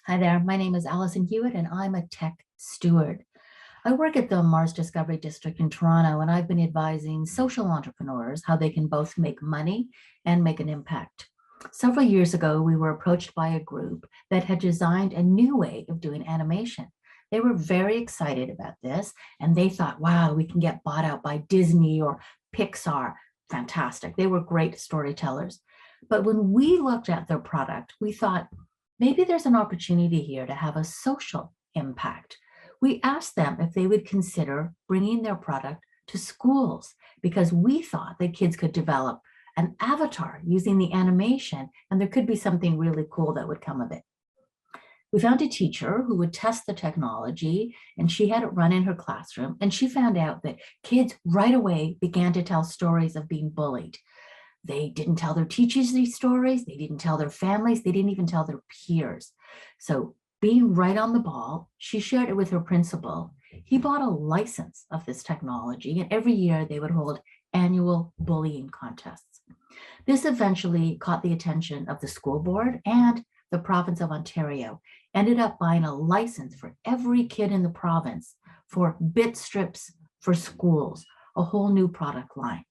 Hi there, my name is Allyson Hewitt and I'm a tech steward. I work at the Mars Discovery District in Toronto and I've been advising social entrepreneurs how they can both make money and make an impact. Several years ago, we were approached by a group that had designed a new way of doing animation. They were very excited about this and they thought, wow, we can get bought out by Disney or Pixar. Fantastic. They were great storytellers. But when we looked at their product, we thought, maybe there's an opportunity here to have a social impact. We asked them if they would consider bringing their product to schools because we thought that kids could develop an avatar using the animation and there could be something really cool that would come of it. We found a teacher who would test the technology and she had it run in her classroom and she found out that kids right away began to tell stories of being bullied. They didn't tell their teachers these stories. They didn't tell their families. They didn't even tell their peers. So being right on the ball, she shared it with her principal. He bought a license of this technology, and every year they would hold annual bullying contests. This eventually caught the attention of the school board, and the province of Ontario ended up buying a license for every kid in the province for bit strips for schools, a whole new product line.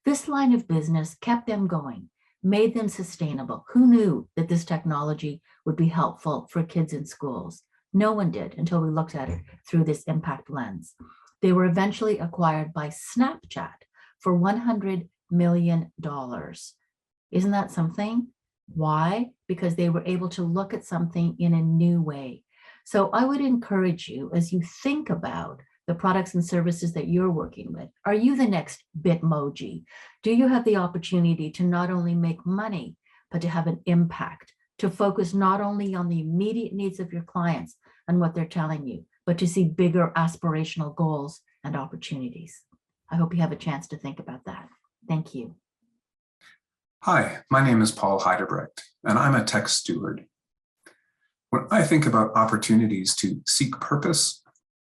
This line of business kept them going, made them sustainable. Who knew that this technology would be helpful for kids in schools? No one did until we looked at it through this impact lens. They were eventually acquired by Snapchat for $100 million. Isn't that something? Why? Because they were able to look at something in a new way. So I would encourage you, as you think about the products and services that you're working with. Are you the next Bitmoji? Do you have the opportunity to not only make money, but to have an impact, to focus not only on the immediate needs of your clients and what they're telling you, but to see bigger aspirational goals and opportunities? I hope you have a chance to think about that. Thank you. Hi, my name is Paul Heidebrecht, and I'm a tech steward. When I think about opportunities to seek purpose,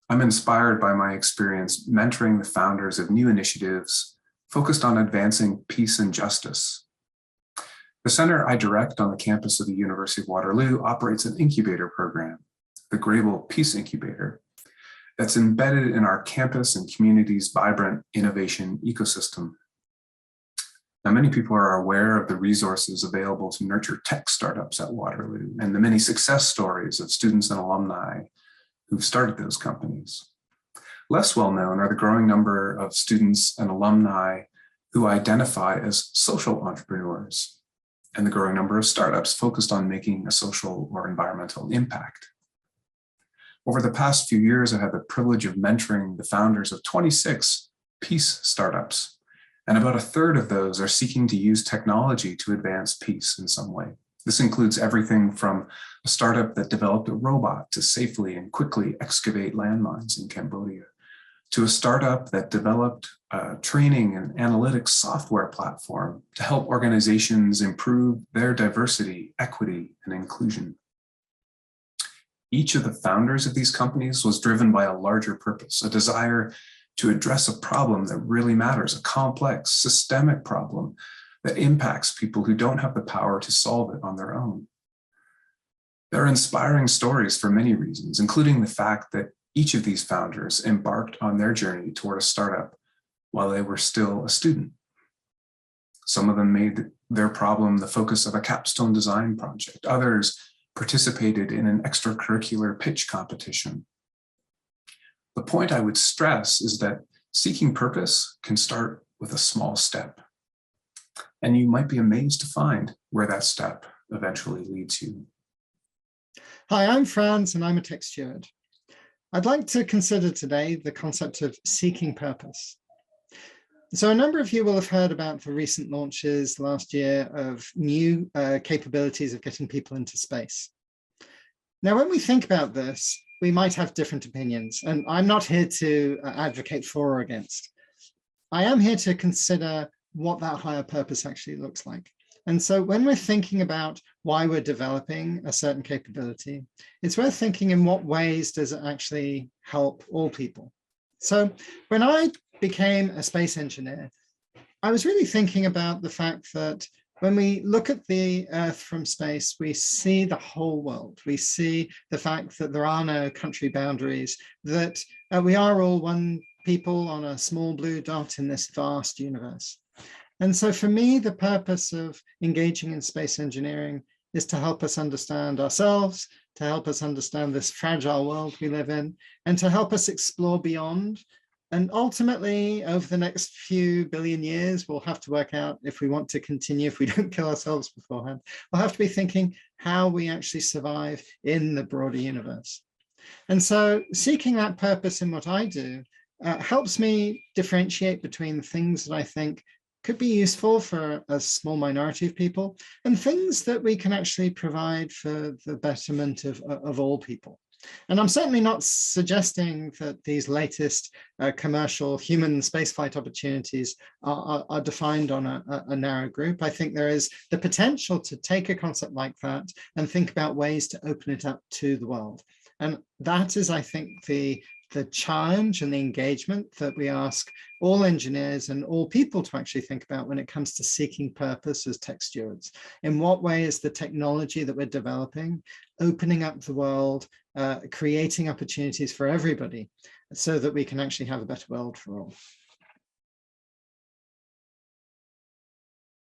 I'm inspired by my experience mentoring the founders of new initiatives focused on advancing peace and justice. The center I direct on the campus of the University of Waterloo operates an incubator program, the Grable Peace Incubator, that's embedded in our campus and community's vibrant innovation ecosystem. Now, many people are aware of the resources available to nurture tech startups at Waterloo and the many success stories of students and alumni who've started those companies. Less well known are the growing number of students and alumni who identify as social entrepreneurs and the growing number of startups focused on making a social or environmental impact. Over the past few years, I've had the privilege of mentoring the founders of 26 peace startups, and about a third of those are seeking to use technology to advance peace in some way. This includes everything from a startup that developed a robot to safely and quickly excavate landmines in Cambodia, to a startup that developed a training and analytics software platform to help organizations improve their diversity, equity, and inclusion. Each of the founders of these companies was driven by a larger purpose, a desire to address a problem that really matters, a complex, systemic problem that impacts people who don't have the power to solve it on their own. They're inspiring stories for many reasons, including the fact that each of these founders embarked on their journey toward a startup while they were still a student. Some of them made their problem the focus of a capstone design project. Others participated in an extracurricular pitch competition. The point I would stress is that seeking purpose can start with a small step. And you might be amazed to find where that step eventually leads you. Hi, I'm Franz and I'm a tech steward. I'd like to consider today the concept of seeking purpose. So a number of you will have heard about the recent launches last year of new capabilities of getting people into space. Now, when we think about this, we might have different opinions, and I'm not here to advocate for or against. I am here to consider what that higher purpose actually looks like. And so when we're thinking about why we're developing a certain capability, it's worth thinking in what ways does it actually help all people. So when I became a space engineer, I was really thinking about the fact that when we look at the Earth from space, we see the whole world. We see the fact that there are no country boundaries, that we are all one people on a small blue dot in this vast universe. And so for me, the purpose of engaging in space engineering is to help us understand ourselves, to help us understand this fragile world we live in, and to help us explore beyond. And ultimately, over the next few billion years, we'll have to work out if we want to continue, if we don't kill ourselves beforehand, we'll have to be thinking how we actually survive in the broader universe. And so seeking that purpose in what I do helps me differentiate between things that I think could be useful for a small minority of people and things that we can actually provide for the betterment of all people. And I'm certainly not suggesting that these latest commercial human spaceflight opportunities are defined on a narrow group. I think there is the potential to take a concept like that and think about ways to open it up to the world. And that is, I think, the challenge and the engagement that we ask all engineers and all people to actually think about when it comes to seeking purpose as tech stewards. In what way is the technology that we're developing opening up the world, creating opportunities for everybody so that we can actually have a better world for all?